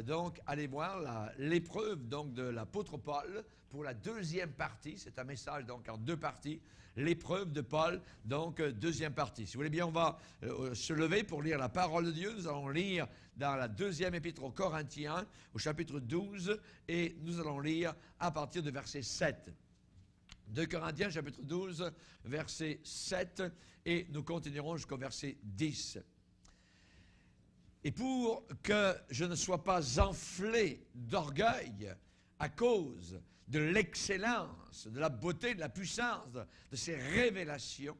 donc aller voir l'épreuve donc de l'apôtre Paul pour la deuxième partie. C'est un message donc en deux parties. L'épreuve de Paul, donc deuxième partie. Si vous voulez bien, on va se lever pour lire la parole de Dieu. Nous allons lire dans la deuxième épître aux Corinthiens, au chapitre 12, et nous allons lire à partir de verset 7. 2 Corinthiens, chapitre 12, verset 7, et nous continuerons jusqu'au verset 10. Et pour que je ne sois pas enflé d'orgueil à cause de l'excellence, de la beauté, de la puissance de ces révélations,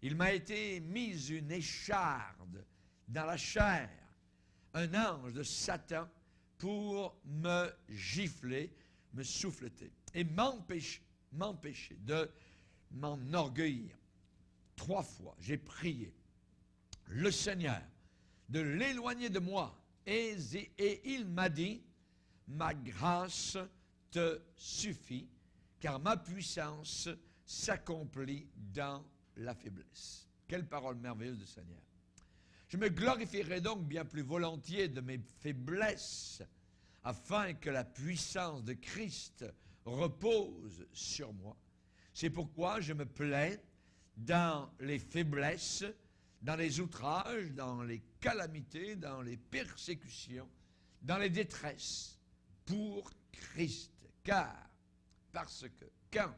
il m'a été mis une écharde dans la chair, un ange de Satan pour me gifler, me souffleter et m'empêcher de m'enorgueillir. 3 fois, j'ai prié le Seigneur de l'éloigner de moi. Et il m'a dit, ma grâce te suffit, car ma puissance s'accomplit dans la faiblesse. Quelle parole merveilleuse du Seigneur. Je me glorifierai donc bien plus volontiers de mes faiblesses, afin que la puissance de Christ repose sur moi. C'est pourquoi je me plains dans les faiblesses, dans les outrages, dans les calamités, dans les persécutions, dans les détresses, pour Christ. Parce que quand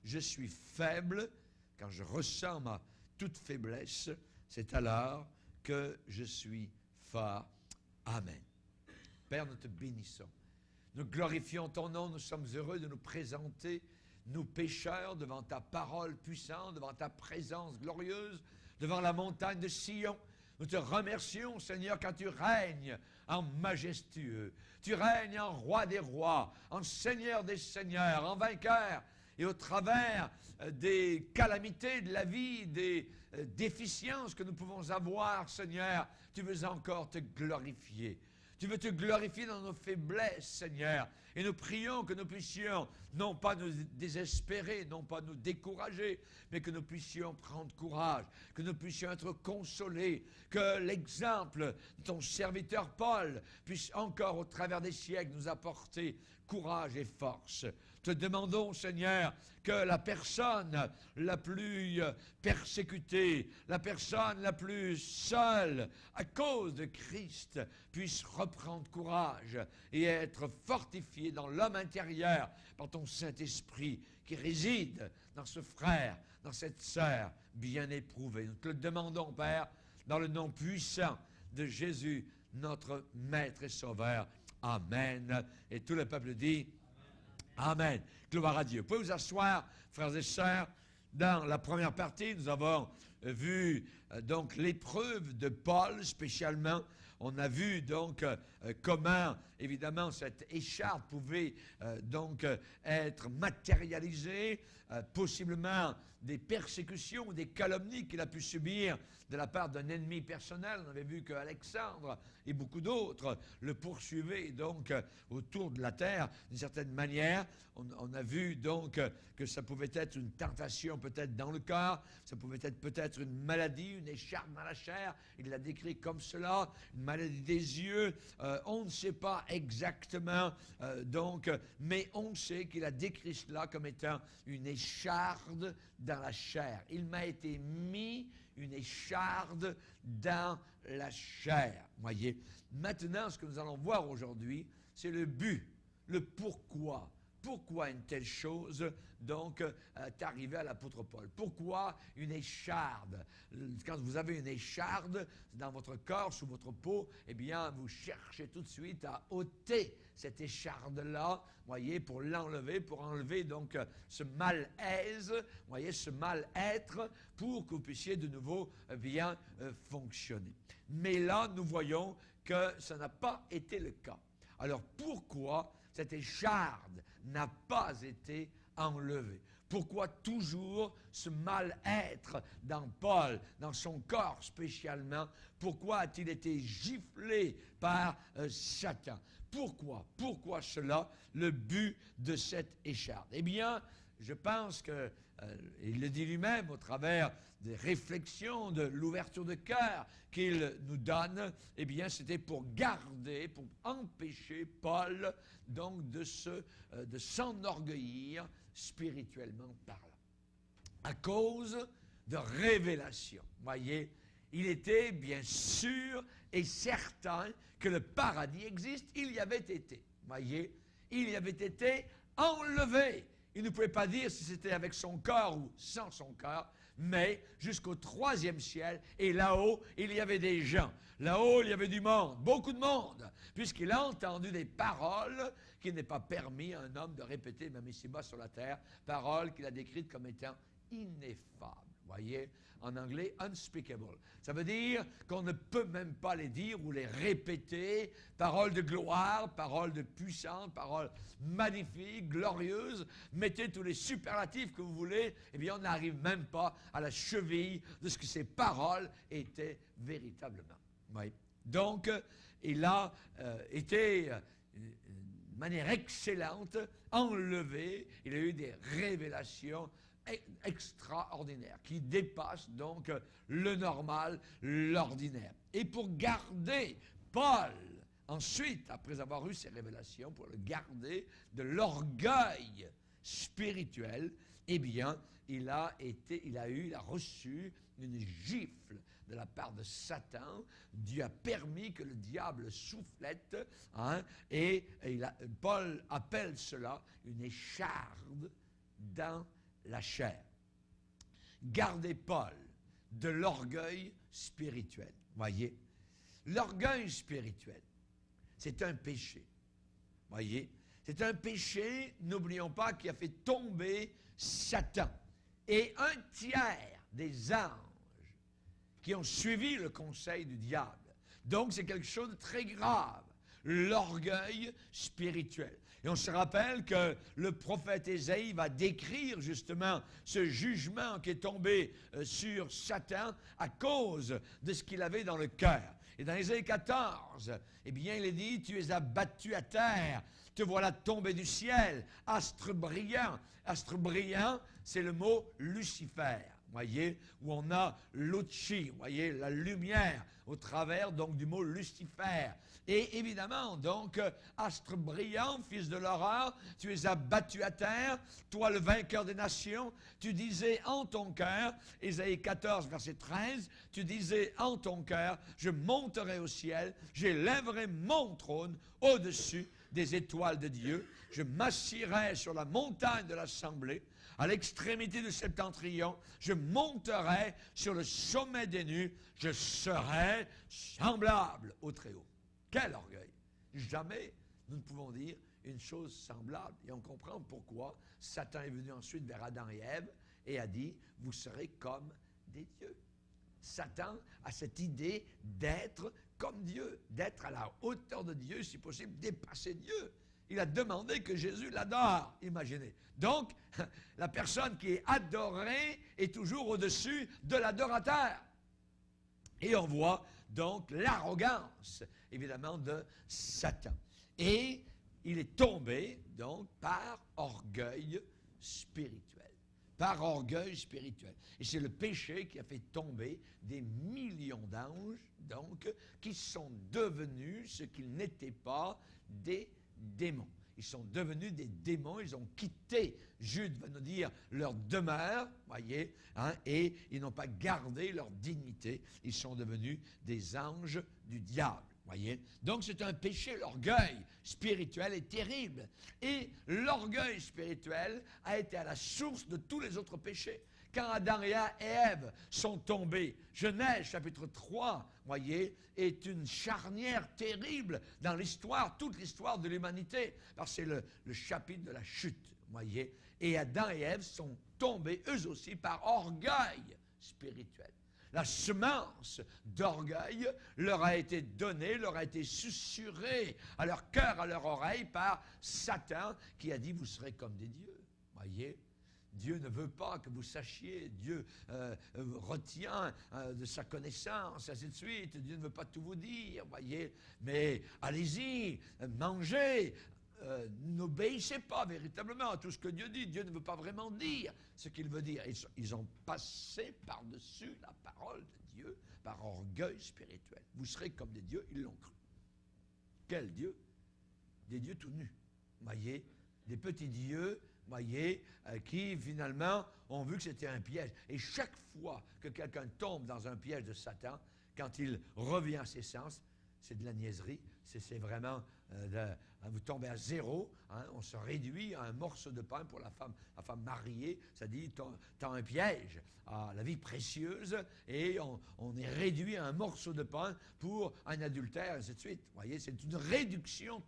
je suis faible, quand je ressens ma toute faiblesse, c'est alors que je suis fort. Amen. Père, nous te bénissons. Nous glorifions ton nom, nous sommes heureux de nous présenter, nous pécheurs, devant ta parole puissante, devant ta présence glorieuse, devant la montagne de Sion. Nous te remercions, Seigneur, car tu règnes en majestueux. Tu règnes en roi des rois, en seigneur des seigneurs, en vainqueur. Et au travers des calamités de la vie, des déficiences que nous pouvons avoir, Seigneur, tu veux encore te glorifier. Tu veux te glorifier dans nos faiblesses, Seigneur. Et nous prions que nous puissions non pas nous désespérer, non pas nous décourager, mais que nous puissions prendre courage, que nous puissions être consolés, que l'exemple de ton serviteur Paul puisse encore au travers des siècles nous apporter courage et force. Te demandons, Seigneur, que la personne la plus persécutée, la personne la plus seule à cause de Christ puisse reprendre courage et être fortifiée dans l'homme intérieur par ton Saint-Esprit qui réside dans ce frère, dans cette sœur bien éprouvée. Nous te le demandons, Père, dans le nom puissant de Jésus, notre Maître et Sauveur. Amen. Et tout le peuple dit Amen. Gloire à Dieu. Vous pouvez vous asseoir, frères et sœurs. Dans la première partie, nous avons vu donc l'épreuve de Paul spécialement. On a vu donc comment, évidemment, cette écharpe pouvait donc être matérialisée, possiblement des persécutions ou des calomnies qu'il a pu subir de la part d'un ennemi personnel. On avait vu qu'Alexandre et beaucoup d'autres le poursuivaient donc autour de la terre d'une certaine manière. On a vu donc que ça pouvait être une tentation peut-être dans le corps, ça pouvait être peut-être une maladie, une écharpe dans la chair. Il l'a décrit comme cela, une maladie des yeux. On ne sait pas exactement donc, mais on sait qu'il a décrit cela comme étant une écharde dans la chair. Il m'a été mis une écharde dans la chair. Voyez. Maintenant, ce que nous allons voir aujourd'hui, c'est le but, le pourquoi. Pourquoi une telle chose, donc, est arrivée à l'apôtre Paul? Pourquoi une écharde? Quand vous avez une écharde dans votre corps, sous votre peau, eh bien, vous cherchez tout de suite à ôter cette écharde-là, voyez, pour l'enlever, pour enlever donc ce malaise, voyez, ce mal-être, pour que vous puissiez de nouveau bien fonctionner. Mais là, nous voyons que ça n'a pas été le cas. Alors, pourquoi cette écharde n'a pas été enlevée? Pourquoi toujours ce mal-être dans Paul, dans son corps spécialement? Pourquoi a-t-il été giflé par Satan? Pourquoi cela? Le but de cette écharde? Eh bien, je pense que, il le dit lui-même au travers des réflexions, de l'ouverture de cœur qu'il nous donne, eh bien, c'était pour garder, pour empêcher Paul, donc, de s'enorgueillir spirituellement parlant. À cause de révélation. Voyez, il était bien sûr et certain que le paradis existe. Il y avait été. Voyez, il y avait été enlevé. Il ne pouvait pas dire si c'était avec son corps ou sans son corps, mais jusqu'au 3e ciel, et là-haut, il y avait des gens. Là-haut, il y avait du monde, beaucoup de monde, puisqu'il a entendu des paroles qu'il n'est pas permis à un homme de répéter, même ici-bas sur la terre, paroles qu'il a décrites comme étant ineffables. Voyez, en anglais, unspeakable. Ça veut dire qu'on ne peut même pas les dire ou les répéter. Paroles de gloire, paroles de puissance, paroles magnifiques, glorieuses. Mettez tous les superlatifs que vous voulez. Eh bien, on n'arrive même pas à la cheville de ce que ces paroles étaient véritablement. Oui. Donc, il a été de manière excellente enlevé. Il a eu des révélations extraordinaire, qui dépasse donc le normal, l'ordinaire. Et pour garder Paul, ensuite, après avoir eu ces révélations, pour le garder de l'orgueil spirituel, eh bien, il a reçu une gifle de la part de Satan. Dieu a permis que le diable soufflette, et Paul appelle cela une écharde dans la chair. Gardez Paul de l'orgueil spirituel. Voyez, l'orgueil spirituel, c'est un péché. Voyez, c'est un péché, n'oublions pas, qui a fait tomber Satan. Et un tiers des anges qui ont suivi le conseil du diable. Donc, c'est quelque chose de très grave. L'orgueil spirituel. Et on se rappelle que le prophète Ésaïe va décrire justement ce jugement qui est tombé sur Satan à cause de ce qu'il avait dans le cœur. Et dans Ésaïe 14, eh bien, il est dit, tu es abattu à terre, te voilà tombé du ciel, astre brillant. Astre brillant, c'est le mot Lucifer. Voyez, où on a Luci, voyez, la lumière, au travers donc du mot Lucifer. Et évidemment, donc, astre brillant, fils de l'horreur, tu es abattu à terre, toi le vainqueur des nations, tu disais en ton cœur, Ésaïe 14, verset 13, tu disais en ton cœur, je monterai au ciel, j'élèverai mon trône au-dessus des étoiles de Dieu, je m'assirai sur la montagne de l'assemblée, à l'extrémité du septentrion, je monterai sur le sommet des nues, je serai semblable au Très-Haut. Quel orgueil! Jamais nous ne pouvons dire une chose semblable. Et on comprend pourquoi Satan est venu ensuite vers Adam et Ève et a dit, vous serez comme des dieux. Satan a cette idée d'être comme Dieu, d'être à la hauteur de Dieu, si possible, dépasser Dieu. Il a demandé que Jésus l'adore, imaginez. Donc, la personne qui est adorée est toujours au-dessus de l'adorateur. Et on voit donc l'arrogance, évidemment, de Satan. Et il est tombé, donc, par orgueil spirituel. Par orgueil spirituel. Et c'est le péché qui a fait tomber des millions d'anges, donc, qui sont devenus ce qu'ils n'étaient pas, des démons. Ils sont devenus des démons, ils ont quitté, Jude va nous dire, leur demeure, voyez, et ils n'ont pas gardé leur dignité, ils sont devenus des anges du diable, voyez. Donc c'est un péché, l'orgueil spirituel est terrible, et l'orgueil spirituel a été à la source de tous les autres péchés. Quand Adam et Ève sont tombés, Genèse chapitre 3, voyez, est une charnière terrible dans l'histoire, toute l'histoire de l'humanité, parce que c'est le chapitre de la chute, voyez. Et Adam et Ève sont tombés, eux aussi, par orgueil spirituel. La semence d'orgueil leur a été donnée, leur a été susurrée à leur cœur, à leur oreille, par Satan, qui a dit, vous serez comme des dieux, voyez. Dieu ne veut pas que vous sachiez, Dieu retient de sa connaissance, ainsi de suite. Dieu ne veut pas tout vous dire, voyez. Mais allez-y, mangez, n'obéissaient pas véritablement à tout ce que Dieu dit. Dieu ne veut pas vraiment dire ce qu'il veut dire. Ils ont passé par-dessus la parole de Dieu par orgueil spirituel. Vous serez comme des dieux, ils l'ont cru. Quels dieux? Des dieux tout nus. Voyez, des petits dieux, voyez, qui finalement ont vu que c'était un piège. Et chaque fois que quelqu'un tombe dans un piège de Satan, quand il revient à ses sens, c'est de la niaiserie, c'est vraiment vous tombez à zéro, hein, on se réduit à un morceau de pain pour la femme mariée, ça dit, t'as un piège à la vie précieuse, et on est réduit à un morceau de pain pour un adultère, et ainsi de suite. Vous voyez, c'est une réduction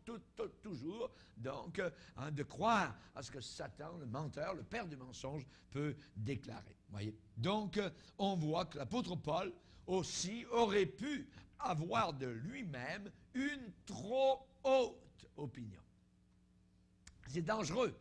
toujours, donc, hein, de croire à ce que Satan, le menteur, le père du mensonge, peut déclarer. Voyez. Donc, on voit que l'apôtre Paul aussi aurait pu avoir de lui-même une trop haute opinion. C'est dangereux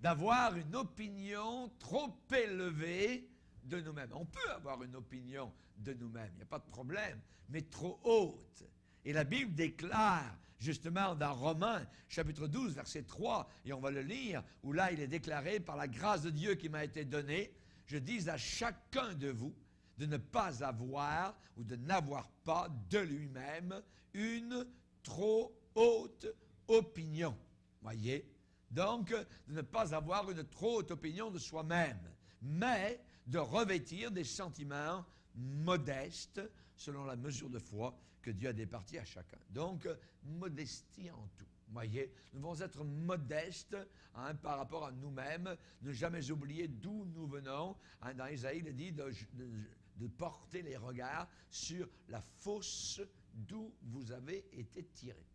d'avoir une opinion trop élevée de nous-mêmes. On peut avoir une opinion de nous-mêmes, il n'y a pas de problème, mais trop haute. Et la Bible déclare, justement, dans Romains, chapitre 12, verset 3, et on va le lire, où là, il est déclaré, par la grâce de Dieu qui m'a été donnée, je dis à chacun de vous, de ne pas avoir ou de n'avoir pas de lui-même une trop haute opinion. Voyez? Donc, de ne pas avoir une trop haute opinion de soi-même, mais de revêtir des sentiments modestes selon la mesure de foi que Dieu a départie à chacun. Donc, modestie en tout. Voyez, nous devons être modestes, hein, par rapport à nous-mêmes, ne jamais oublier d'où nous venons. Hein, dans Isaïe, il est dit de porter les regards sur la fosse d'où vous avez été tirés.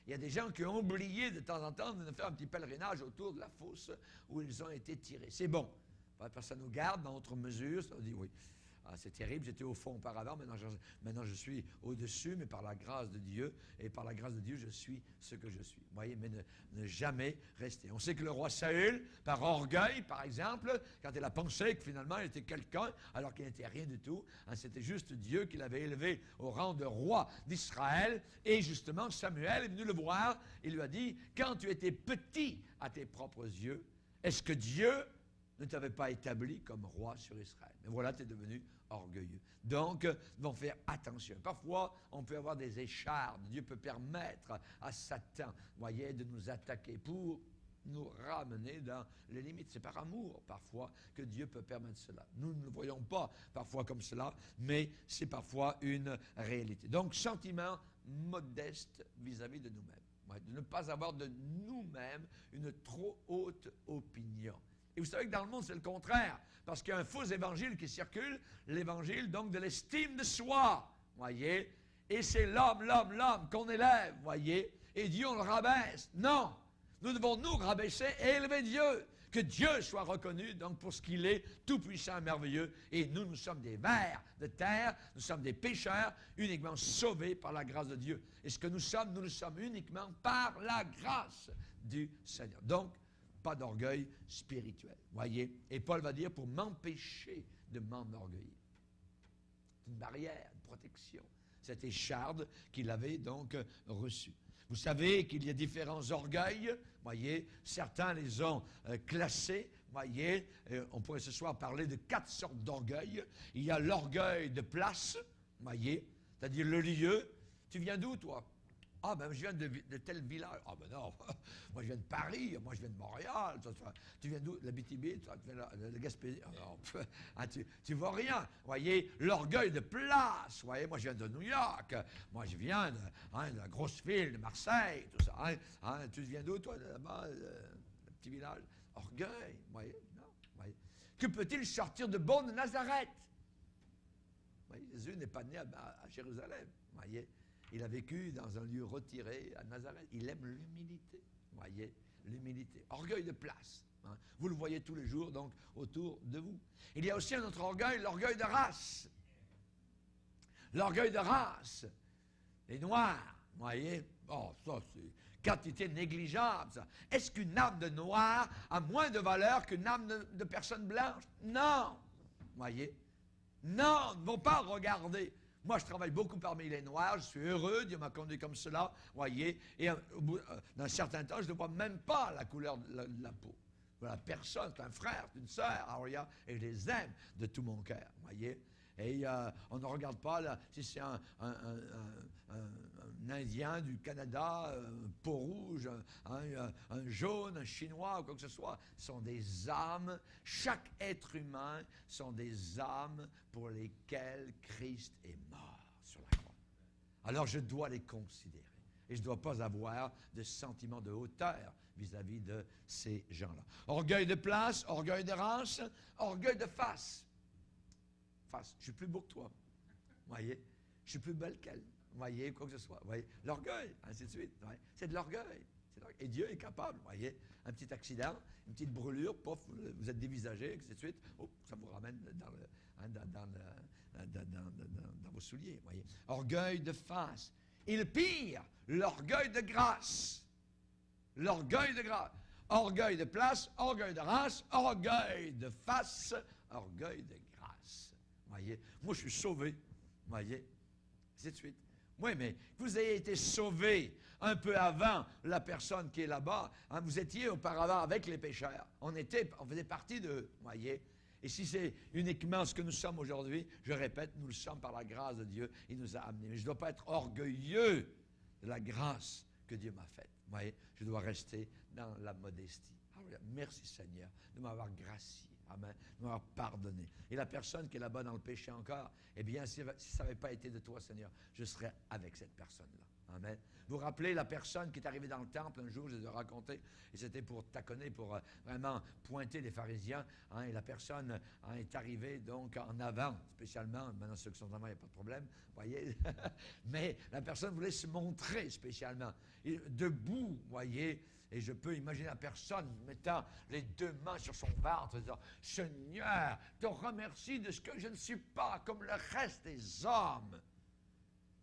Il y a des gens qui ont oublié de temps en temps de faire un petit pèlerinage autour de la fosse où ils ont été tirés. C'est bon, parce que ça nous garde dans notre mesure, ça nous dit oui. Ah, c'est terrible, j'étais au fond auparavant, maintenant je suis au-dessus, mais par la grâce de Dieu, et par la grâce de Dieu, je suis ce que je suis. Vous voyez, mais ne jamais rester. On sait que le roi Saül, par orgueil, par exemple, quand il a pensé que finalement il était quelqu'un, alors qu'il n'était rien du tout, hein, c'était juste Dieu qui l'avait élevé au rang de roi d'Israël, et justement Samuel est venu le voir, il lui a dit, quand tu étais petit à tes propres yeux, est-ce que Dieu ne t'avait pas établi comme roi sur Israël? Mais voilà, tu es devenu orgueilleux. Donc, nous devons faire attention. Parfois, on peut avoir des échardes. Dieu peut permettre à Satan, voyez, de nous attaquer pour nous ramener dans les limites. C'est par amour, parfois, que Dieu peut permettre cela. Nous ne le voyons pas parfois comme cela, mais c'est parfois une réalité. Donc, sentiment modeste vis-à-vis de nous-mêmes. Ouais, de ne pas avoir de nous-mêmes une trop haute opinion. Et vous savez que dans le monde, c'est le contraire. Parce qu'il y a un faux évangile qui circule, l'évangile donc de l'estime de soi, voyez. Et c'est l'homme qu'on élève, voyez. Et Dieu, on le rabaisse. Non, nous devons nous rabaisser et élever Dieu. Que Dieu soit reconnu donc pour ce qu'il est, tout-puissant et merveilleux. Et nous sommes des vers de terre, nous sommes des pécheurs, uniquement sauvés par la grâce de Dieu. Et ce que nous le sommes uniquement par la grâce du Seigneur. Donc, pas d'orgueil spirituel, voyez. Et Paul va dire, pour m'empêcher de m'enorgueillir. C'est une barrière, une protection. Cette écharde qu'il avait donc reçue. Vous savez qu'il y a différents orgueils, voyez. Certains les ont classés, voyez. On pourrait ce soir parler de 4 sortes d'orgueil. Il y a l'orgueil de place, voyez, c'est-à-dire le lieu. Tu viens d'où, toi? Ah, ben, je viens de tel village. Ah, ben non, moi, je viens de Paris, moi, je viens de Montréal. Tu viens d'où? La BTB, tu viens de Gaspésie. Ah, non, hein, tu vois rien. Vous voyez, l'orgueil de place. Vous voyez, moi, je viens de New York. Moi, je viens de la grosse ville de Marseille, tout ça. Hein, tu viens d'où, toi, là-bas, le petit village? Orgueil, vous voyez, non, vous voyez. Que peut-il sortir de bon de Nazareth? Vous voyez, Jésus n'est pas né à Jérusalem, vous voyez. Il a vécu dans un lieu retiré à Nazareth. Il aime l'humilité. Voyez, l'humilité. Orgueil de place. Hein. Vous le voyez tous les jours, donc, autour de vous. Il y a aussi un autre orgueil, l'orgueil de race. L'orgueil de race. Les Noirs, voyez. Oh, ça, c'est quantité négligeable, ça. Est-ce qu'une âme de noir a moins de valeur qu'une âme de personne blanche? Non. Voyez. Non, ne vont pas regarder. Moi, je travaille beaucoup parmi les Noirs, je suis heureux, Dieu m'a conduit comme cela, voyez. Et d'un certain temps, je ne vois même pas la couleur de la peau. Voilà, personne, c'est un frère, c'est une sœur, et je les aime de tout mon cœur, voyez. Et on ne regarde pas là, si c'est un Indien du Canada, un peau rouge, un jaune, un Chinois, ou quoi que ce soit. Ce sont des âmes. Chaque être humain sont des âmes pour lesquelles Christ est mort sur la croix. Alors je dois les considérer. Et je ne dois pas avoir de sentiment de hauteur vis-à-vis de ces gens-là. Orgueil de place, orgueil de race, orgueil de face. Face, je suis plus beau que toi. Voyez, je suis plus belle qu'elle. Voyez, quoi que ce soit. Voyez, l'orgueil, ainsi de suite. Voyez. C'est de l'orgueil. Et Dieu est capable, voyez. Un petit accident, une petite brûlure, pof, vous êtes dévisagé, ainsi de suite. Oh, ça vous ramène dans vos souliers, voyez. Orgueil de face. Et le pire, l'orgueil de grâce. L'orgueil de grâce. Orgueil de place, orgueil de race, orgueil de face, orgueil de grâce. Voyez, moi je suis sauvé, voyez, ainsi de suite. Oui, mais vous ayez été sauvé un peu avant la personne qui est là-bas. Hein, vous étiez auparavant avec les pécheurs. On faisait partie d'eux, voyez. Et si c'est uniquement ce que nous sommes aujourd'hui, je répète, nous le sommes par la grâce de Dieu. Il nous a amenés. Mais je ne dois pas être orgueilleux de la grâce que Dieu m'a faite. Vous voyez, je dois rester dans la modestie. Alors, merci Seigneur de m'avoir gracié. Amen. De m'avoir pardonné. Et la personne qui est là-bas dans le péché encore, eh bien, si ça n'avait pas été de toi, Seigneur, je serais avec cette personne-là. Amen. Vous vous rappelez la personne qui est arrivée dans le temple un jour, je l'ai raconté, et c'était pour taconner, pour vraiment pointer les pharisiens. Hein, et la personne est arrivée donc en avant, spécialement. Maintenant, ceux qui sont en avant, il n'y a pas de problème, voyez. Mais la personne voulait se montrer spécialement. Et debout, voyez. Et je peux imaginer la personne mettant les deux mains sur son ventre et disant « Seigneur, te remercie de ce que je ne suis pas comme le reste des hommes. »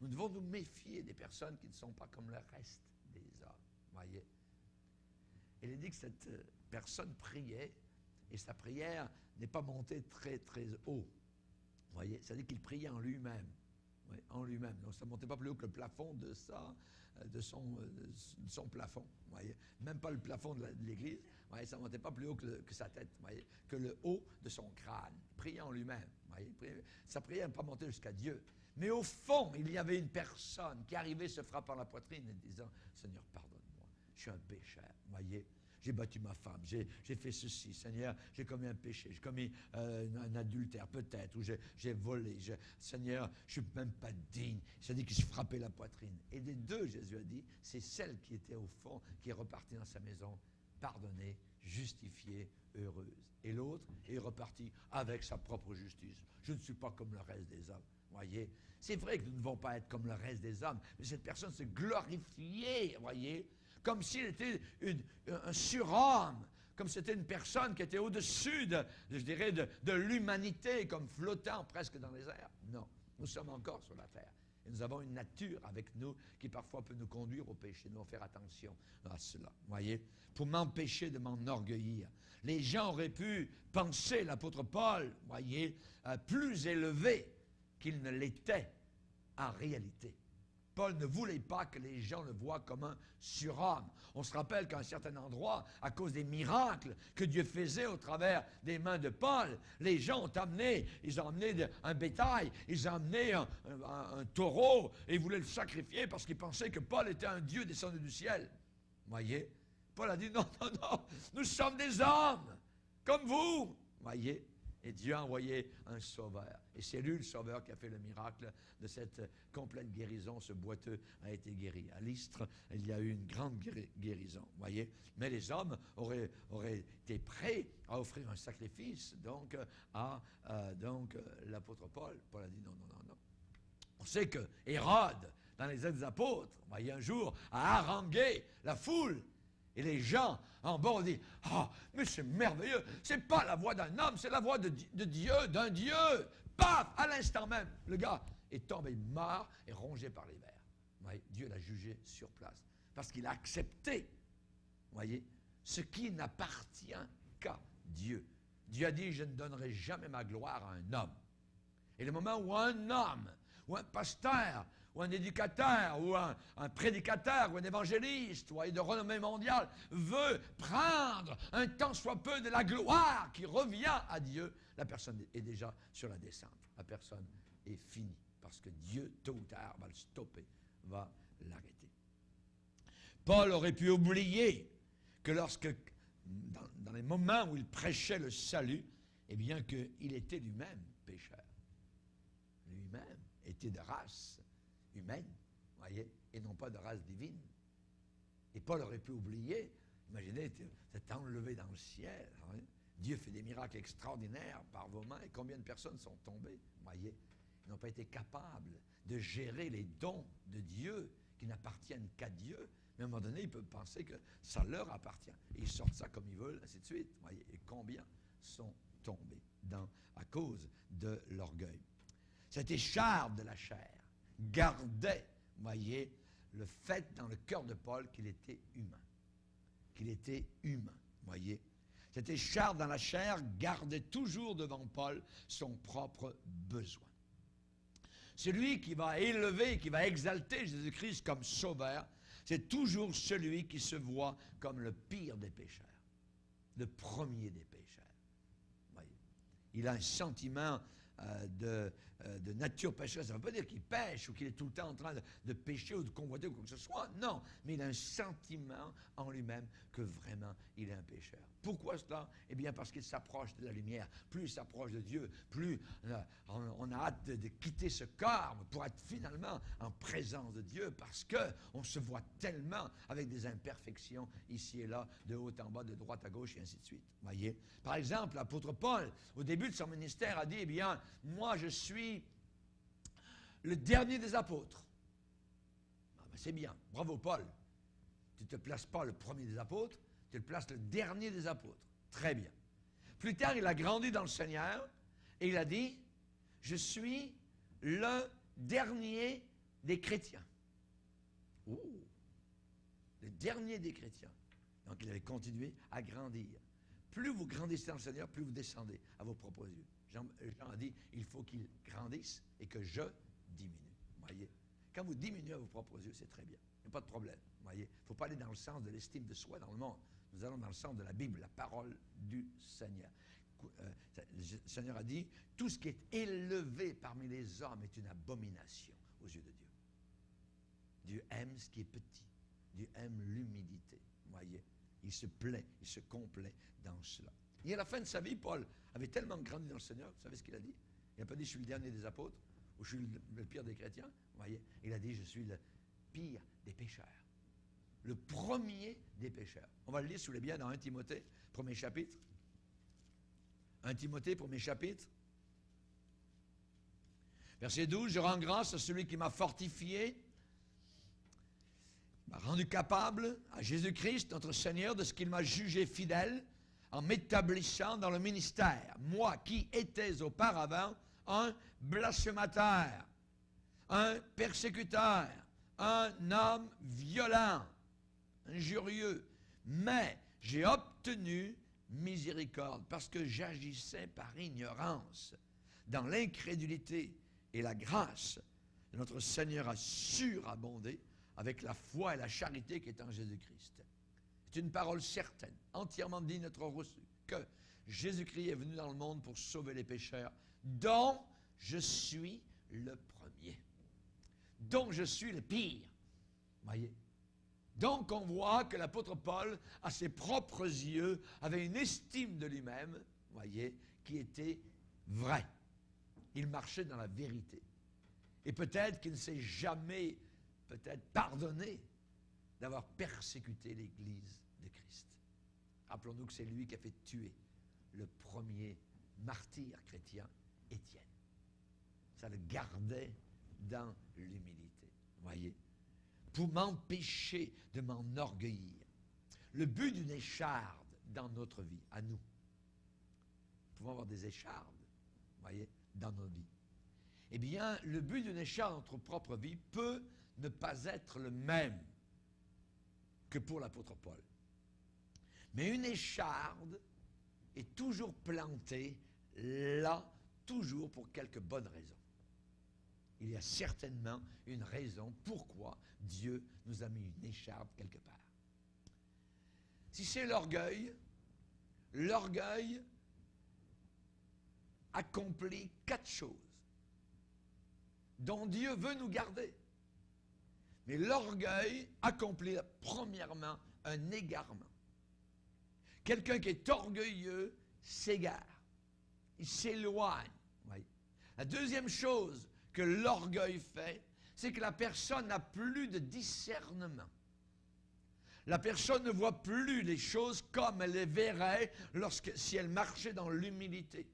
Nous devons nous méfier des personnes qui ne sont pas comme le reste des hommes. Voyez. Il est dit que cette personne priait et sa prière n'est pas montée très, très haut. Voyez. C'est-à-dire qu'il priait en lui-même. Oui, en lui-même. Donc ça ne montait pas plus haut que le plafond de son plafond. Voyez. Même pas le plafond de l'église. Voyez. Ça ne montait pas plus haut que sa tête. Voyez. Que le haut de son crâne. Priait en lui-même. Voyez. Sa prière n'est pas montée jusqu'à Dieu. Mais au fond, il y avait une personne qui arrivait se frappant la poitrine et disant « Seigneur, pardonne-moi, je suis un pécheur. » Voyez. J'ai battu ma femme, j'ai fait ceci, Seigneur, j'ai commis un péché, j'ai commis un adultère peut-être, ou j'ai volé, Seigneur, je ne suis même pas digne. Ça dit qu'il se frappait la poitrine. Et des deux, Jésus a dit, c'est celle qui était au fond, qui est repartie dans sa maison, pardonnée, justifiée, heureuse. Et l'autre est reparti avec sa propre justice. Je ne suis pas comme le reste des hommes. Voyez, c'est vrai que nous ne devons pas être comme le reste des hommes, mais cette personne s'est glorifiée, voyez, comme s'il était un surhomme, comme c'était une personne qui était au-dessus je dirais, de l'humanité, comme flottant presque dans les airs. Non, nous sommes encore sur la terre. Et nous avons une nature avec nous qui parfois peut nous conduire au péché. Nous devons faire attention à cela, voyez, pour m'empêcher de m'enorgueillir. Les gens auraient pu penser l'apôtre Paul, voyez, plus élevé qu'il ne l'était en réalité. Paul ne voulait pas que les gens le voient comme un surhomme. On se rappelle qu'à un certain endroit, à cause des miracles que Dieu faisait au travers des mains de Paul, les gens ont amené un bétail, ils ont amené un taureau et ils voulaient le sacrifier parce qu'ils pensaient que Paul était un Dieu descendu du ciel. Voyez, Paul a dit non, nous sommes des hommes, comme vous. Voyez. Et Dieu a envoyé un sauveur. Et c'est lui le sauveur qui a fait le miracle de cette complète guérison. Ce boiteux a été guéri. À Lystre, il y a eu une grande guérison, voyez. Mais les hommes auraient été prêts à offrir un sacrifice donc, à l'apôtre Paul. Paul a dit non. On sait que Hérode, dans les Actes des Apôtres, voyez, un jour, a harangué la foule. Et les gens en bas ont dit « Ah, mais c'est merveilleux, c'est pas la voix d'un homme, c'est la voix de Dieu, d'un Dieu. » Paf, à l'instant même, le gars est tombé mort et rongé par les vers. Voyez, Dieu l'a jugé sur place. Parce qu'il a accepté, voyez, ce qui n'appartient qu'à Dieu. Dieu a dit « Je ne donnerai jamais ma gloire à un homme. » Et le moment où un homme, ou un pasteur, ou un éducateur, ou un prédicateur, ou un évangéliste, ou de renommée mondiale, veut prendre un tant soit peu de la gloire qui revient à Dieu, la personne est déjà sur la descente. La personne est finie, parce que Dieu, tôt ou tard, va le stopper, va l'arrêter. Paul aurait pu oublier que lorsque, dans les moments où il prêchait le salut, eh bien qu'il était lui-même pécheur. Lui-même était de race humaine, voyez, et non pas de race divine. Et Paul aurait pu oublier, imaginez, c'est enlevé dans le ciel. Hein? Dieu fait des miracles extraordinaires par vos mains, et combien de personnes sont tombées, voyez. Ils n'ont pas été capables de gérer les dons de Dieu qui n'appartiennent qu'à Dieu. Mais à un moment donné, ils peuvent penser que ça leur appartient. Et ils sortent ça comme ils veulent, ainsi de suite. Voyez. Et combien sont tombés à cause de l'orgueil. Cette écharpe de la chair gardait, voyez, le fait dans le cœur de Paul qu'il était humain. Qu'il était humain, voyez. Cette écharpe dans la chair gardait toujours devant Paul son propre besoin. Celui qui va élever, qui va exalter Jésus-Christ comme sauveur, c'est toujours celui qui se voit comme le pire des pécheurs, le premier des pécheurs. Voyez. Il a un sentiment de nature pécheresse. Ça ne veut pas dire qu'il pêche ou qu'il est tout le temps en train de pécher ou de convoiter ou quoi que ce soit. Non, mais il a un sentiment en lui-même que vraiment il est un pécheur. Pourquoi cela? Eh bien parce qu'il s'approche de la lumière. Plus il s'approche de Dieu, plus on a hâte de quitter ce corps pour être finalement en présence de Dieu, parce qu'on se voit tellement avec des imperfections ici et là, de haut en bas, de droite à gauche et ainsi de suite. Voyez? Par exemple, l'apôtre Paul, au début de son ministère, a dit, eh bien, moi je suis le dernier des apôtres. Ah ben c'est bien, bravo Paul. Tu ne te places pas le premier des apôtres, tu te places le dernier des apôtres. Très bien. Plus tard, il a grandi dans le Seigneur et il a dit, je suis le dernier des chrétiens. Oh, le dernier des chrétiens. Donc il avait continué à grandir. Plus vous grandissez dans le Seigneur, plus vous descendez à vos propres yeux. Jean a dit, il faut qu'il grandisse et que je diminue. Voyez? Quand vous diminuez à vos propres yeux, c'est très bien. Il n'y a pas de problème. Voyez? Il ne faut pas aller dans le sens de l'estime de soi dans le monde. Nous allons dans le sens de la Bible, la parole du Seigneur. Le Seigneur a dit, tout ce qui est élevé parmi les hommes est une abomination aux yeux de Dieu. Dieu aime ce qui est petit. Dieu aime l'humilité. Voyez? Il se plaît, il se complaît dans cela. Et à la fin de sa vie, Paul avait tellement grandi dans le Seigneur, vous savez ce qu'il a dit? Il n'a pas dit, je suis le dernier des apôtres, ou je suis le pire des chrétiens. Voyez? Il a dit, je suis le pire des pécheurs. Le premier des pécheurs. On va le lire, si vous voulez bien, dans 1 Timothée, premier chapitre. 1 Timothée, premier chapitre. Verset 12, je rends grâce à celui qui m'a fortifié, m'a rendu capable, à Jésus-Christ, notre Seigneur, de ce qu'il m'a jugé fidèle, en m'établissant dans le ministère. Moi qui étais auparavant un blasphémateur, un persécuteur, un homme violent, injurieux, mais j'ai obtenu miséricorde parce que j'agissais par ignorance. Dans l'incrédulité et la grâce, notre Seigneur a surabondé avec la foi et la charité qui est en Jésus-Christ. C'est une parole certaine, entièrement digne d'être reçue, que Jésus-Christ est venu dans le monde pour sauver les pécheurs, dont je suis le premier, dont je suis le pire. Voyez? Donc, on voit que l'apôtre Paul, à ses propres yeux, avait une estime de lui-même, voyez, qui était vraie. Il marchait dans la vérité. Et peut-être qu'il ne s'est jamais, peut-être, pardonné d'avoir persécuté l'Église de Christ. Rappelons-nous que c'est lui qui a fait tuer le premier martyr chrétien, Étienne. Ça le gardait dans l'humilité, voyez, pour m'empêcher de m'enorgueillir. Le but d'une écharde dans notre vie, à nous, nous pouvons avoir des échardes, voyez, dans nos vies. Eh bien, le but d'une écharde dans notre propre vie peut ne pas être le même que pour l'apôtre Paul. Mais une écharde est toujours plantée là, toujours pour quelque bonne raison. il y a certainement une raison pourquoi Dieu nous a mis une écharpe quelque part. Si c'est l'orgueil, l'orgueil accomplit 4 choses dont Dieu veut nous garder. Mais l'orgueil accomplit premièrement un égarement. Quelqu'un qui est orgueilleux s'égare. Il s'éloigne. Oui. La deuxième chose que l'orgueil fait, c'est que la personne n'a plus de discernement. La personne ne voit plus les choses comme elle les verrait si elle marchait dans l'humilité.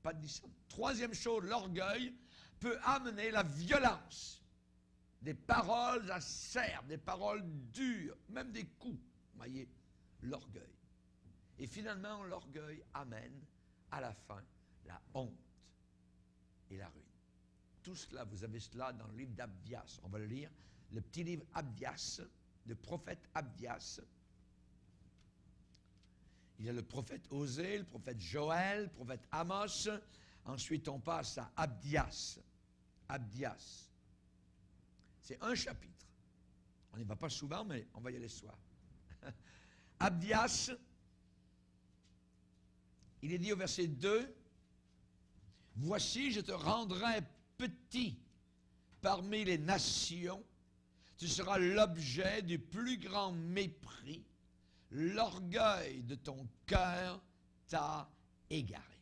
Pas de discernement. Troisième chose, l'orgueil peut amener la violence. Des paroles acerbes, des paroles dures, même des coups. Vous voyez, l'orgueil. Et finalement, l'orgueil amène à la fin la honte et la ruine. Tout cela, vous avez cela dans le livre d'Abdias. On va le lire. Le petit livre Abdias, le prophète Abdias. Il y a le prophète Osée, le prophète Joël, le prophète Amos. Ensuite, on passe à Abdias. Abdias. C'est un chapitre. On n'y va pas souvent, mais on va y aller ce soir. Abdias, il est dit au verset 2, « Voici, je te rendrai petit parmi les nations. Tu seras l'objet du plus grand mépris. L'orgueil de ton cœur t'a égaré.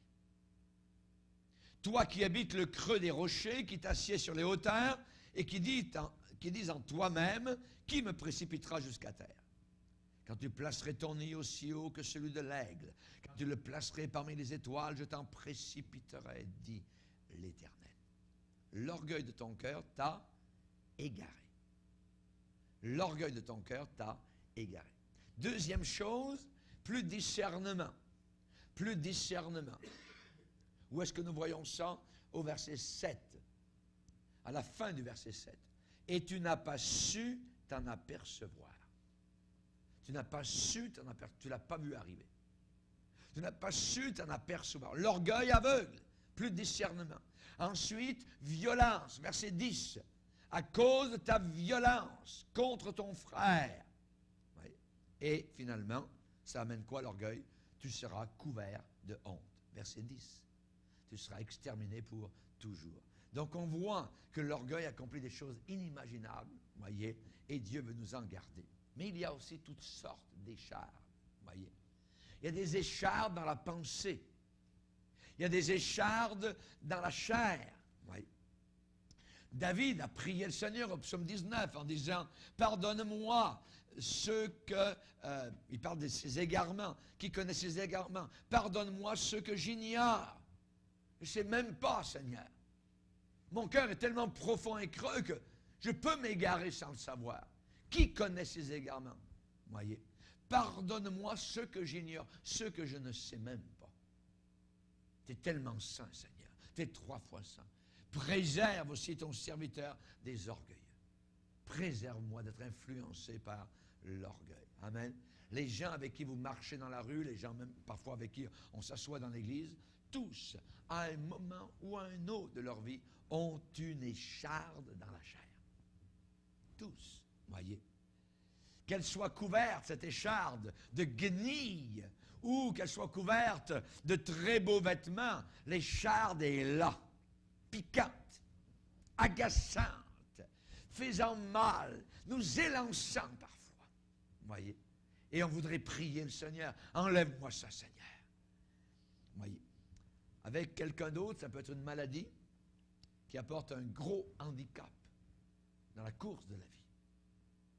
Toi qui habites le creux des rochers, qui t'assieds sur les hauteurs, et qui dis en toi-même, qui me précipitera jusqu'à terre? Quand tu placerais ton nid aussi haut que celui de l'aigle, quand tu le placerais parmi les étoiles, je t'en précipiterai, dit l'Éternel. L'orgueil de ton cœur t'a égaré. L'orgueil de ton cœur t'a égaré. Deuxième chose, plus de discernement. Plus de discernement. Où est-ce que nous voyons ça? Au verset 7. À la fin du verset 7. Et tu n'as pas su t'en apercevoir. Tu n'as pas su t'en apercevoir. Tu ne l'as pas vu arriver. Tu n'as pas su t'en apercevoir. L'orgueil aveugle. Plus de discernement. Ensuite, violence. Verset 10. À cause de ta violence contre ton frère. Oui. Et finalement, ça amène quoi l'orgueil? Tu seras couvert de honte. Verset 10. Tu seras exterminé pour toujours. Donc on voit que l'orgueil accomplit des choses inimaginables, voyez, et Dieu veut nous en garder. Mais il y a aussi toutes sortes d'échardes, voyez. Il y a des échardes dans la pensée. Il y a des échardes dans la chair, voyez. David a prié le Seigneur au psaume 19 en disant « Pardonne-moi ceux que... il parle de ses égarements. Qui connaît ses égarements? Pardonne-moi ceux que j'ignore. Je ne sais même pas, Seigneur. Mon cœur est tellement profond et creux que je peux m'égarer sans le savoir. Qui connaît ses égarements? Voyez. Pardonne-moi ceux que j'ignore, ceux que je ne sais même pas. Tu es tellement saint, Seigneur. Tu es 3 fois saint. Préserve aussi ton serviteur des orgueilleux. Préserve-moi d'être influencé par l'orgueil. Amen. Les gens avec qui vous marchez dans la rue, les gens même parfois avec qui on s'assoit dans l'église, tous, à un moment ou à un autre de leur vie, ont une écharde dans la chair. Tous, voyez. Qu'elle soit couverte, cette écharde, de guenilles, ou qu'elle soit couverte de très beaux vêtements, l'écharde est là, piquante, agaçante, faisant mal, nous élançant parfois, voyez. Et on voudrait prier le Seigneur, enlève-moi ça, Seigneur. Voyez. Avec quelqu'un d'autre, ça peut être une maladie qui apporte un gros handicap dans la course de la vie.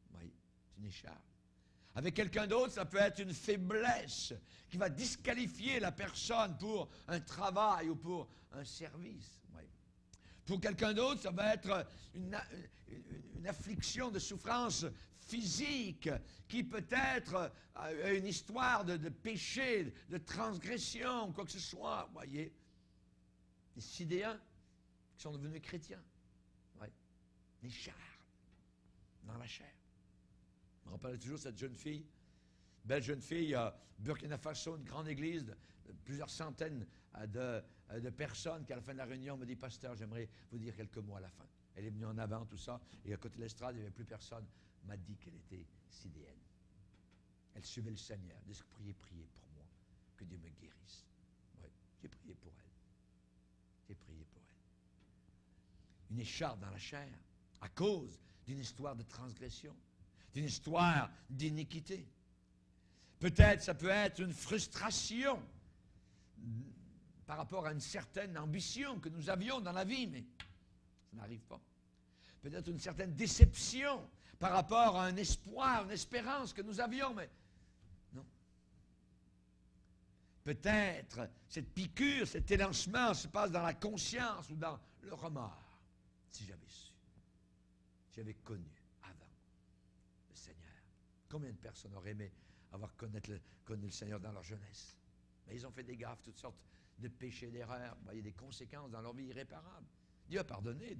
Vous voyez, c'est une écharde. Avec quelqu'un d'autre, ça peut être une faiblesse qui va disqualifier la personne pour un travail ou pour un service. Vous voyez. Pour quelqu'un d'autre, ça va être une affliction de souffrance physique qui peut être une histoire de péché, de transgression, quoi que ce soit, vous voyez. Des sidéens qui sont devenus chrétiens. Ouais. Des charmes dans la chair. Je me rappelle toujours cette jeune fille belle jeune fille à Burkina Faso, une grande église de plusieurs centaines de personnes qui, à la fin de la réunion, me dit, pasteur, j'aimerais vous dire quelques mots à la fin. Elle est venue en avant, tout ça, et à côté de l'estrade, il n'y avait plus personne. M'a dit qu'elle était sidéenne. Elle suivait le Seigneur. Elle dit, priez pour moi, que Dieu me guérisse. Oui, j'ai prié pour elle. J'ai prié pour elle. Une écharpe dans la chair, à cause d'une histoire de transgression, d'une histoire d'iniquité. Peut-être ça peut être une frustration par rapport à une certaine ambition que nous avions dans la vie, mais ça n'arrive pas. Peut-être une certaine déception par rapport à un espoir, une espérance que nous avions, mais non. Peut-être cette piqûre, cet élancement se passe dans la conscience ou dans le remords. Si j'avais su, si j'avais connu avant le Seigneur. Combien de personnes auraient aimé avoir connu le Seigneur dans leur jeunesse? Mais ils ont fait des gaffes, toutes sortes de péchés, d'erreurs. Il y a des conséquences dans leur vie irréparables. Dieu a pardonné,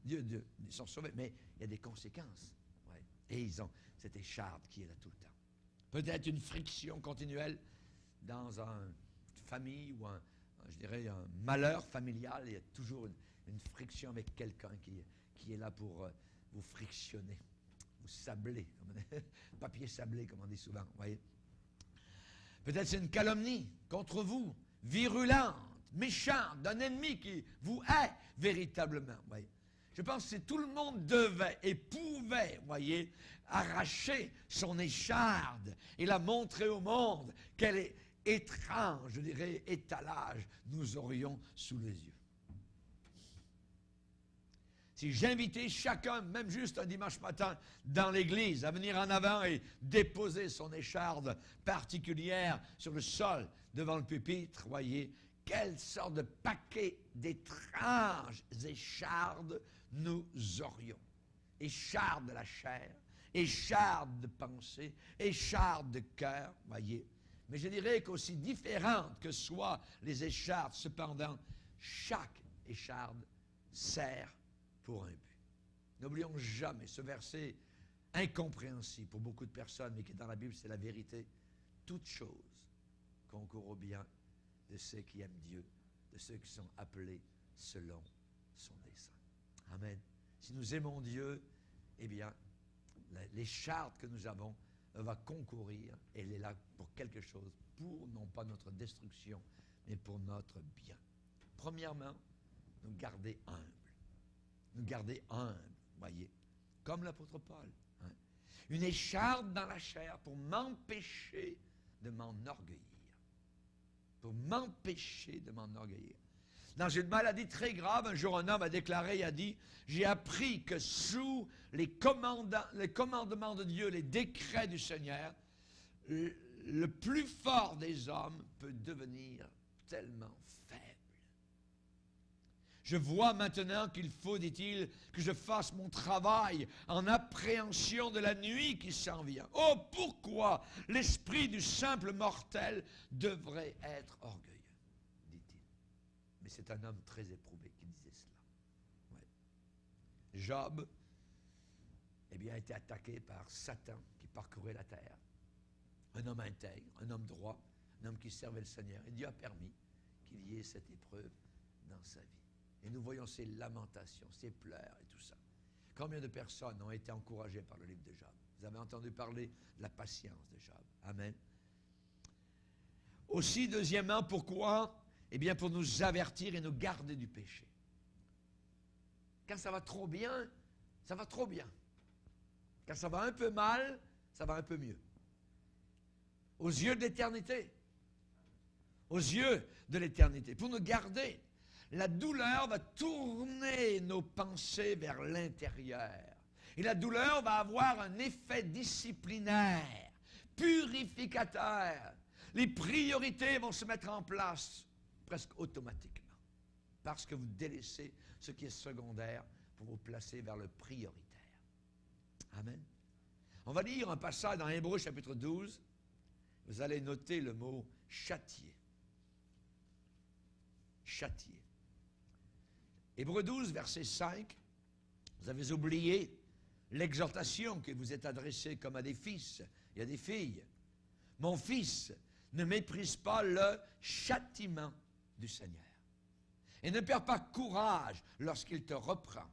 ils sont sauvés, mais il y a des conséquences. Ouais. Et ils ont cette écharpe qui est là tout le temps. Peut-être une friction continuelle dans une famille ou un malheur familial. Il y a toujours une friction avec quelqu'un qui est là pour vous frictionner, vous sabler, papier sablé, comme on dit souvent. Voyez. Peut-être c'est une calomnie contre vous, virulente, méchante, d'un ennemi qui vous hait véritablement. Voyez. Je pense que si tout le monde devait et pouvait, voyez, arracher son écharde et la montrer au monde, quel est étrange, je dirais, étalage nous aurions sous les yeux. Si j'invitais chacun, même juste un dimanche matin, dans l'église, à venir en avant et déposer son écharde particulière sur le sol devant le pupitre, voyez, quelle sorte de paquet d'étranges échardes nous aurions. Échardes de la chair, échardes de pensée, échardes de cœur, voyez. Mais je dirais qu'aussi différentes que soient les échardes, cependant, chaque écharde sert pour un but. N'oublions jamais ce verset incompréhensible pour beaucoup de personnes, mais qui est dans la Bible, c'est la vérité. Toute chose concourt au bien de ceux qui aiment Dieu, de ceux qui sont appelés selon son dessein. Amen. Si nous aimons Dieu, eh bien, l'écharpe que nous avons va concourir, et elle est là pour quelque chose, pour non pas notre destruction, mais pour notre bien. Premièrement, nous garder humbles. Nous garder humbles, voyez, comme l'apôtre Paul. Hein? Une écharpe dans la chair pour m'empêcher de m'enorgueillir. Pour m'empêcher de m'enorgueillir. Dans une maladie très grave, un jour un homme a déclaré, il a dit, j'ai appris que sous les commandements de Dieu, les décrets du Seigneur, le plus fort des hommes peut devenir tellement faible. Je vois maintenant qu'il faut, dit-il, que je fasse mon travail en appréhension de la nuit qui s'en vient. Oh, pourquoi l'esprit du simple mortel devrait être orgueilleux, dit-il. Mais c'est un homme très éprouvé qui disait cela. Ouais. Job, eh bien, a été attaqué par Satan qui parcourait la terre. Un homme intègre, un homme droit, un homme qui servait le Seigneur. Et Dieu a permis qu'il y ait cette épreuve dans sa vie. Et nous voyons ces lamentations, ces pleurs et tout ça. Combien de personnes ont été encouragées par le livre de Job? Vous avez entendu parler de la patience de Job. Amen. Aussi, deuxièmement, pourquoi? Eh bien, pour nous avertir et nous garder du péché. Quand ça va trop bien, ça va trop bien. Quand ça va un peu mal, ça va un peu mieux. Aux yeux de l'éternité. Aux yeux de l'éternité. Pour nous garder. La douleur va tourner nos pensées vers l'intérieur. Et la douleur va avoir un effet disciplinaire, purificateur. Les priorités vont se mettre en place presque automatiquement. Parce que vous délaissez ce qui est secondaire pour vous placer vers le prioritaire. Amen. On va lire un passage dans Hébreux chapitre 12. Vous allez noter le mot châtier. Châtier. Hébreux 12, verset 5, vous avez oublié l'exhortation qui vous est adressée comme à des fils et à des filles. mon fils, ne méprise pas le châtiment du Seigneur. Et ne perds pas courage lorsqu'il te reprend.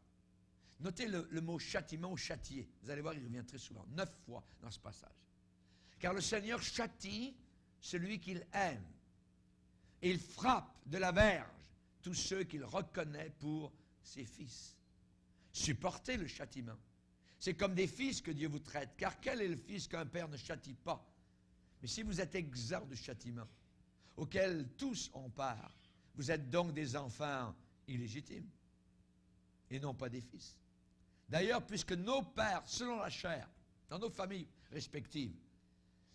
Notez le mot châtiment ou châtier. Vous allez voir, il revient très souvent, 9 fois dans ce passage. Car le Seigneur châtie celui qu'il aime. Et il frappe de la verge tous ceux qu'il reconnaît pour ses fils. Supportez le châtiment. C'est comme des fils que Dieu vous traite. Car quel est le fils qu'un père ne châtie pas? Mais si vous êtes exempt de châtiment, auquel tous ont part, vous êtes donc des enfants illégitimes et non pas des fils. D'ailleurs, puisque nos pères, selon la chair, dans nos familles respectives,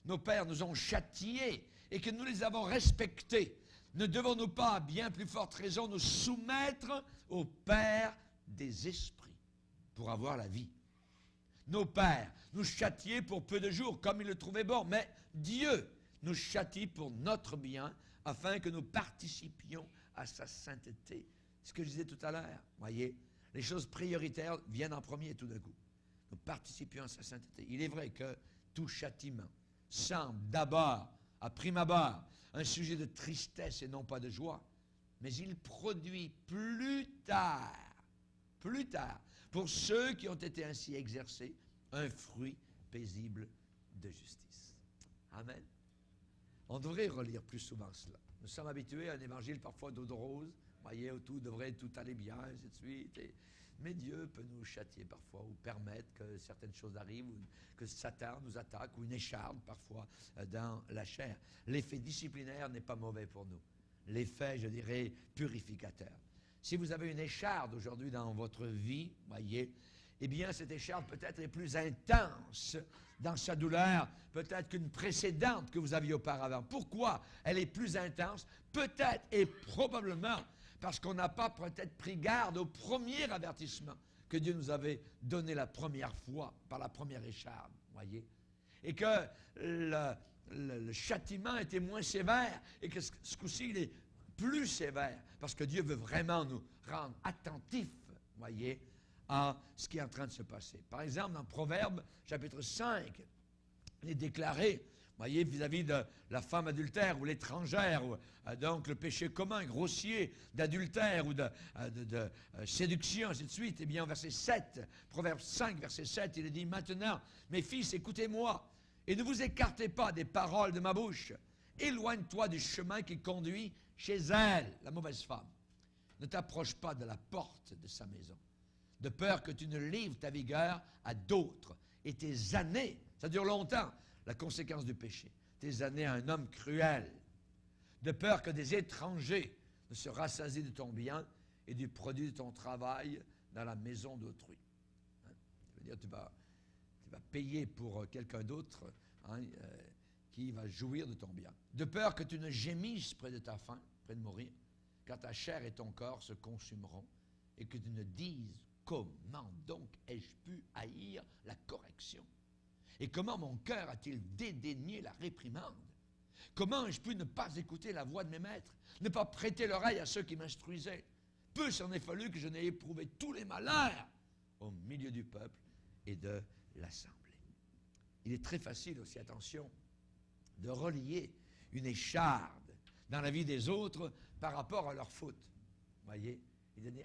nos pères nous ont châtiés et que nous les avons respectés, ne devons-nous pas, à bien plus forte raison, nous soumettre au Père des esprits pour avoir la vie? Nos pères nous châtiaient pour peu de jours, comme ils le trouvaient bon, mais Dieu nous châtie pour notre bien, afin que nous participions à sa sainteté. Ce que je disais tout à l'heure, voyez, les choses prioritaires viennent en premier tout d'un coup. Nous participions à sa sainteté. Il est vrai que tout châtiment semble d'abord, à prime abord, un sujet de tristesse et non pas de joie, mais il produit plus tard, pour ceux qui ont été ainsi exercés, un fruit paisible de justice. Amen. On devrait relire plus souvent cela. Nous sommes habitués à un évangile parfois d'eau de rose, voyez, où tout devrait tout aller bien, ainsi de suite. Mais Dieu peut nous châtier parfois, ou permettre que certaines choses arrivent, ou que Satan nous attaque, ou une écharde parfois dans la chair. L'effet disciplinaire n'est pas mauvais pour nous. L'effet, je dirais, purificateur. Si vous avez une écharde aujourd'hui dans votre vie, voyez, eh bien, cette écharde peut-être est plus intense dans sa douleur, peut-être qu'une précédente que vous aviez auparavant. Pourquoi elle est plus intense? Peut-être et probablement parce qu'on n'a pas peut-être pris garde au premier avertissement que Dieu nous avait donné la première fois, par la première écharde, voyez. Et que le châtiment était moins sévère, et que ce coup-ci, il est plus sévère, parce que Dieu veut vraiment nous rendre attentifs, voyez, à ce qui est en train de se passer. Par exemple, dans Proverbes, chapitre 5, il est déclaré, voyez, vis-à-vis de la femme adultère ou l'étrangère, ou donc le péché commun, grossier, d'adultère ou de séduction, ainsi de suite. Eh bien, au verset 7, Proverbes 5, verset 7, il est dit, « Maintenant, mes fils, écoutez-moi, et ne vous écartez pas des paroles de ma bouche. Éloigne-toi du chemin qui conduit chez elle, la mauvaise femme. Ne t'approche pas de la porte de sa maison, de peur que tu ne livres ta vigueur à d'autres, et tes années, ça dure longtemps, la conséquence du péché, tes années à un homme cruel, de peur que des étrangers ne se rassasient de ton bien et du produit de ton travail dans la maison d'autrui. » Hein? Ça veut dire tu vas payer pour quelqu'un d'autre qui va jouir de ton bien. De peur que tu ne gémisses près de ta faim, près de mourir, quand ta chair et ton corps se consumeront, et que tu ne dises, comment donc ai-je pu haïr la correction? Et comment mon cœur a-t-il dédaigné la réprimande? Comment ai-je pu ne pas écouter la voix de mes maîtres, ne pas prêter l'oreille à ceux qui m'instruisaient? Peu s'en est fallu que je n'ai éprouvé tous les malheurs au milieu du peuple et de l'assemblée. Il est très facile aussi, attention, de relier une écharde dans la vie des autres par rapport à leur faute. Vous voyez? Il dit,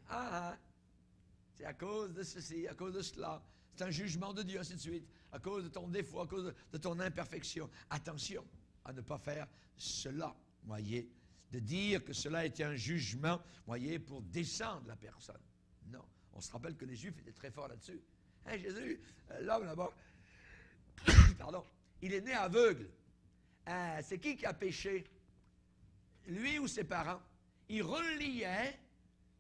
c'est à cause de ceci, à cause de cela. C'est un jugement de Dieu, ainsi de suite. À cause de ton défaut, à cause de ton imperfection. Attention à ne pas faire cela, voyez. De dire que cela était un jugement, voyez, pour descendre la personne. Non. On se rappelle que les Juifs étaient très forts là-dessus. Hein, Jésus, l'homme là-bas, pardon, il est né aveugle. C'est qui a péché? Lui ou ses parents? Il reliait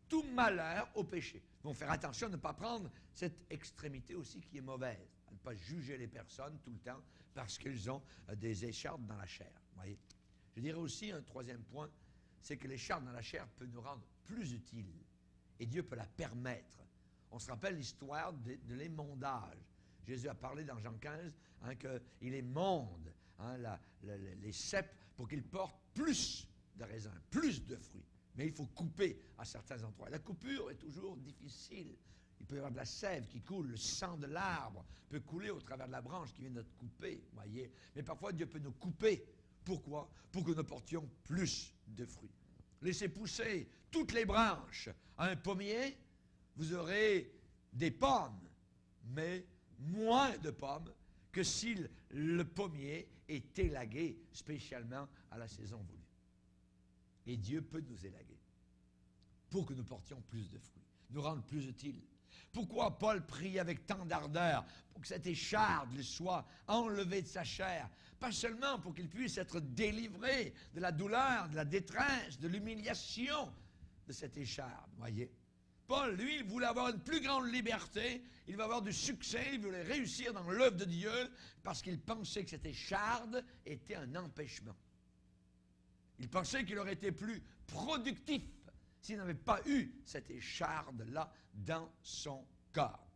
tout malheur au péché. Ils vont faire attention à ne pas prendre cette extrémité aussi qui est mauvaise, à ne pas juger les personnes tout le temps parce qu'ils ont des échardes dans la chair. Voyez. Je dirais aussi un troisième point, c'est que l'écharde dans la chair peut nous rendre plus utiles et Dieu peut la permettre. On se rappelle l'histoire de l'émondage. Jésus a parlé dans Jean 15 qu'il émonde les ceps pour qu'ils portent plus de raisins, plus de fruits. Mais il faut couper à certains endroits. La coupure est toujours difficile. Il peut y avoir de la sève qui coule, le sang de l'arbre peut couler au travers de la branche qui vient d'être coupée, voyez. Mais parfois, Dieu peut nous couper. Pourquoi? Pour que nous portions plus de fruits. Laissez pousser toutes les branches à un pommier, vous aurez des pommes, mais moins de pommes que si le pommier est élagué spécialement à la saison voulue. Et Dieu peut nous élaguer pour que nous portions plus de fruits, nous rendre plus utiles. Pourquoi Paul prie avec tant d'ardeur pour que cette écharde lui soit enlevée de sa chair? Pas seulement pour qu'il puisse être délivré de la douleur, de la détresse, de l'humiliation de cette écharde, voyez. Paul, lui, il voulait avoir une plus grande liberté, il voulait avoir du succès, il voulait réussir dans l'œuvre de Dieu parce qu'il pensait que cette écharde était un empêchement. Il pensait qu'il aurait été plus productif s'il n'avait pas eu cette écharde-là dans son corps.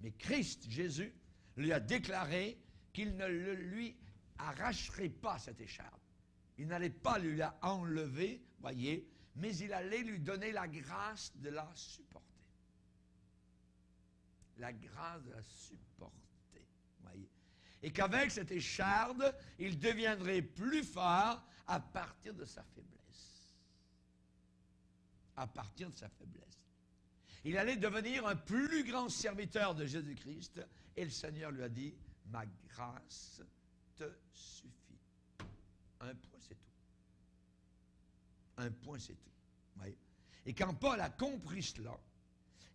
Mais Christ, Jésus, lui a déclaré qu'il ne lui arracherait pas cette écharde. Il n'allait pas lui la enlever, voyez, mais il allait lui donner la grâce de la supporter. La grâce de la supporter, voyez. Et qu'avec cette écharde, il deviendrait plus fort à partir de sa faiblesse. À partir de sa faiblesse. Il allait devenir un plus grand serviteur de Jésus-Christ et le Seigneur lui a dit, ma grâce te suffit. Un point, c'est tout. Un point, c'est tout. Oui. Et quand Paul a compris cela,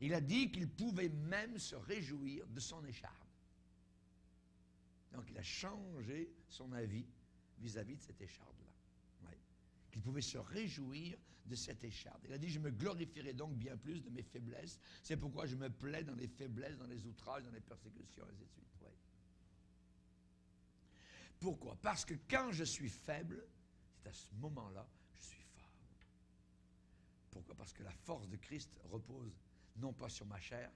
il a dit qu'il pouvait même se réjouir de son écharde. Donc il a changé son avis vis-à-vis de cette écharde-là. Oui. Qu'il pouvait se réjouir de cette écharde. Il a dit, je me glorifierai donc bien plus de mes faiblesses. C'est pourquoi je me plais dans les faiblesses, dans les outrages, dans les persécutions, et ainsi de suite. Oui. Pourquoi? Parce que quand je suis faible, c'est à ce moment-là que je suis fort. Pourquoi? Parce que la force de Christ repose non pas sur ma chair,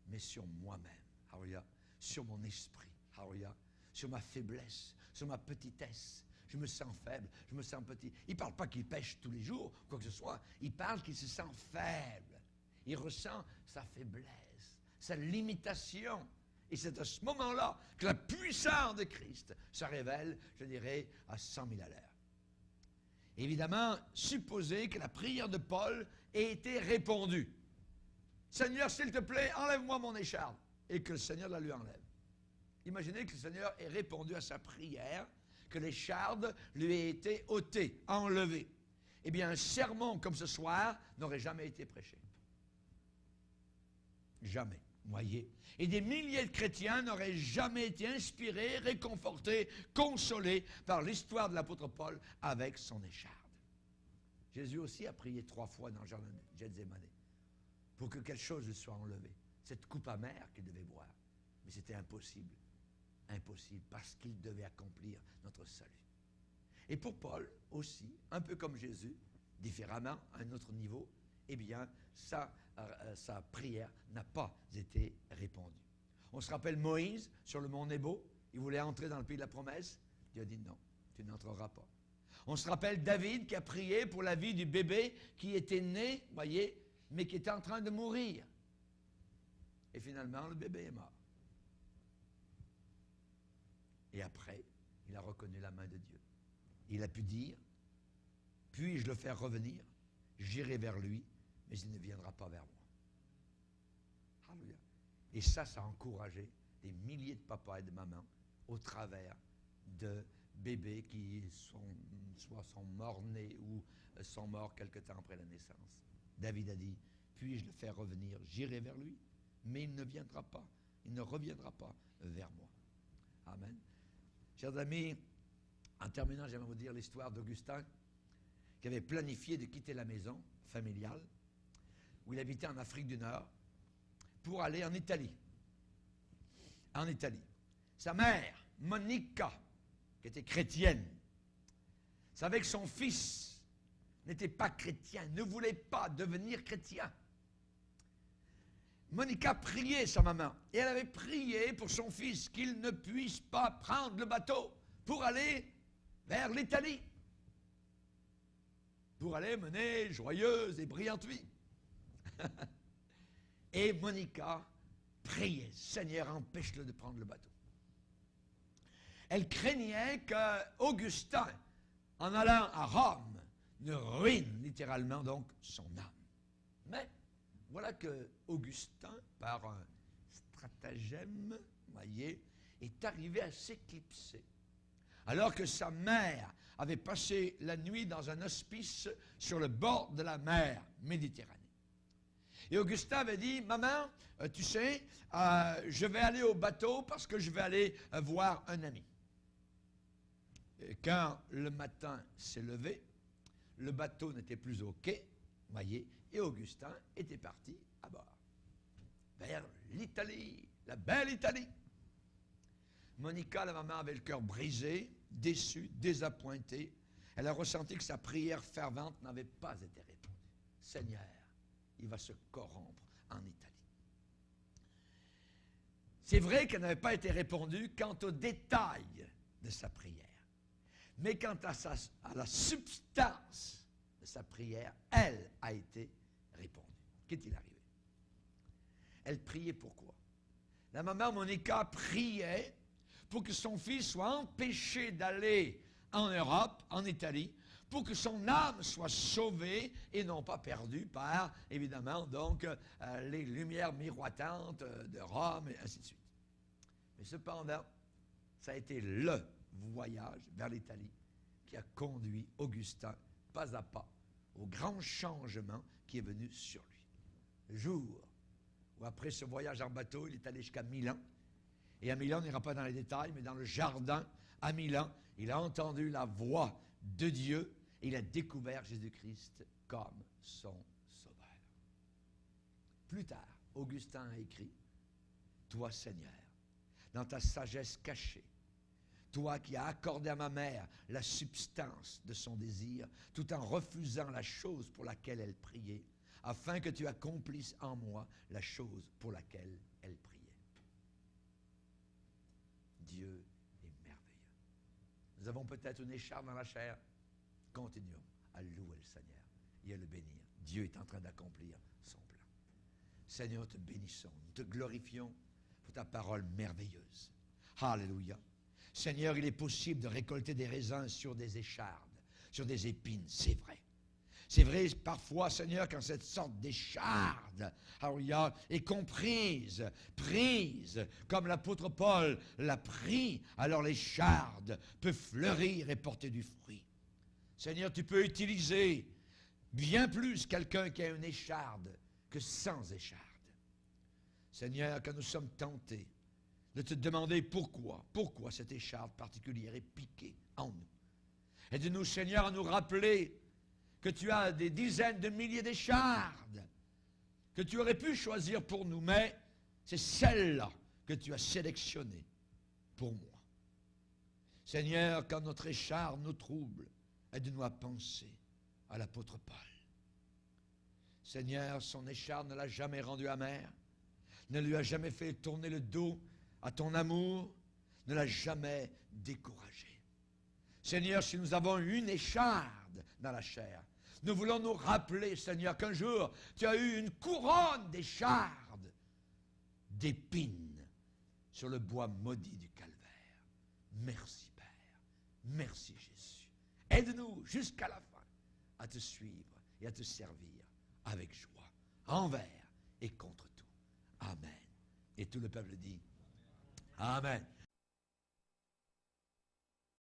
mais sur moi-même. Alléluia. Sur mon esprit. Alléluia. Sur ma faiblesse, sur ma petitesse. Je me sens faible, je me sens petit. Il ne parle pas qu'il pêche tous les jours, quoi que ce soit. Il parle qu'il se sent faible. Il ressent sa faiblesse, sa limitation. Et c'est à ce moment-là que la puissance de Christ se révèle, je dirais, à 100 000 à l'heure. Évidemment, supposez que la prière de Paul ait été répondue. Seigneur, s'il te plaît, enlève-moi mon écharde. Et que le Seigneur la lui enlève. Imaginez que le Seigneur ait répondu à sa prière, que l'écharde lui ait été ôtée, enlevée. Eh bien, un sermon comme ce soir n'aurait jamais été prêché. Jamais, voyez. Et des milliers de chrétiens n'auraient jamais été inspirés, réconfortés, consolés par l'histoire de l'apôtre Paul avec son écharde. Jésus aussi a prié 3 fois dans le jardin de Gethsémani pour que quelque chose lui soit enlevé. Cette coupe amère qu'il devait boire. Mais c'était impossible. Impossible, parce qu'il devait accomplir notre salut. Et pour Paul aussi, un peu comme Jésus, différemment, à un autre niveau, eh bien, sa prière n'a pas été répondue. On se rappelle Moïse, sur le mont Nebo, il voulait entrer dans le pays de la promesse. Dieu a dit non, tu n'entreras pas. On se rappelle David qui a prié pour la vie du bébé qui était né, voyez, mais qui était en train de mourir. Et finalement, le bébé est mort. Et après, il a reconnu la main de Dieu. Il a pu dire, puis-je le faire revenir, j'irai vers lui, mais il ne viendra pas vers moi. Alléluia. Et ça a encouragé des milliers de papas et de mamans au travers de bébés qui soit sont morts-nés ou sont morts quelque temps après la naissance. David a dit, puis-je le faire revenir, j'irai vers lui, mais il ne viendra pas, il ne reviendra pas vers moi. Amen. Chers amis, en terminant, j'aimerais vous dire l'histoire d'Augustin qui avait planifié de quitter la maison familiale où il habitait en Afrique du Nord pour aller en Italie. En Italie. Sa mère, Monica, qui était chrétienne, savait que son fils n'était pas chrétien, ne voulait pas devenir chrétien. Monica priait sa maman, et elle avait prié pour son fils qu'il ne puisse pas prendre le bateau pour aller vers l'Italie, pour aller mener joyeuse et brillante vie. Et Monica priait, Seigneur, empêche-le de prendre le bateau. Elle craignait qu'Augustin, en allant à Rome, ne ruine littéralement donc son âme. Mais voilà que Augustin, par un stratagème, voyez, est arrivé à s'éclipser. Alors que sa mère avait passé la nuit dans un hospice sur le bord de la mer Méditerranée. Et Augustin avait dit, maman, tu sais, je vais aller au bateau parce que je vais aller voir un ami. Et quand le matin s'est levé, le bateau n'était plus au quai, voyez, et Augustin était parti à bord, vers l'Italie, la belle Italie. Monica, la maman, avait le cœur brisé, déçue, désappointée. Elle a ressenti que sa prière fervente n'avait pas été répondue. Seigneur, il va se corrompre en Italie. C'est vrai qu'elle n'avait pas été répondue quant aux détails de sa prière. Mais quant à la substance de sa prière, elle a été répondue. Qu'est-il arrivé? Elle priait pourquoi? La maman Monica priait pour que son fils soit empêché d'aller en Europe, en Italie, pour que son âme soit sauvée et non pas perdue par, évidemment, donc, les lumières miroitantes de Rome, et ainsi de suite. Mais cependant, ça a été le voyage vers l'Italie qui a conduit Augustin, pas à pas, au grand changement qui est venu sur lui. Le jour où, après ce voyage en bateau, il est allé jusqu'à Milan, et à Milan, on n'ira pas dans les détails, mais dans le jardin à Milan, il a entendu la voix de Dieu et il a découvert Jésus-Christ comme son sauveur. Plus tard, Augustin a écrit, « Toi, Seigneur, dans ta sagesse cachée, toi qui as accordé à ma mère la substance de son désir, tout en refusant la chose pour laquelle elle priait, afin que tu accomplisses en moi la chose pour laquelle elle priait. » Dieu est merveilleux. Nous avons peut-être une écharpe dans la chair. Continuons à louer le Seigneur et à le bénir. Dieu est en train d'accomplir son plan. Seigneur, te bénissons, nous te glorifions pour ta parole merveilleuse. Alléluia. Seigneur, il est possible de récolter des raisins sur des échardes, sur des épines, c'est vrai. C'est vrai parfois, Seigneur, quand cette sorte d'écharde, alléluia, est comprise, prise, comme l'apôtre Paul l'a pris, alors l'écharde peut fleurir et porter du fruit. Seigneur, tu peux utiliser bien plus quelqu'un qui a une écharde que sans écharde. Seigneur, quand nous sommes tentés de te demander pourquoi cette écharde particulière est piquée en nous. Aide-nous, Seigneur, à nous rappeler que tu as des dizaines de milliers d'échardes que tu aurais pu choisir pour nous, mais c'est celle-là que tu as sélectionnée pour moi. Seigneur, quand notre écharde nous trouble, aide-nous à penser à l'apôtre Paul. Seigneur, son écharde ne l'a jamais rendu amer, ne lui a jamais fait tourner le dos à ton amour, ne l'a jamais découragé. Seigneur, si nous avons une écharde dans la chair, nous voulons nous rappeler, Seigneur, qu'un jour, tu as eu une couronne d'échardes, d'épines, sur le bois maudit du calvaire. Merci, Père. Merci, Jésus. Aide-nous jusqu'à la fin à te suivre et à te servir avec joie, envers et contre tout. Amen. Et tout le peuple dit Amen.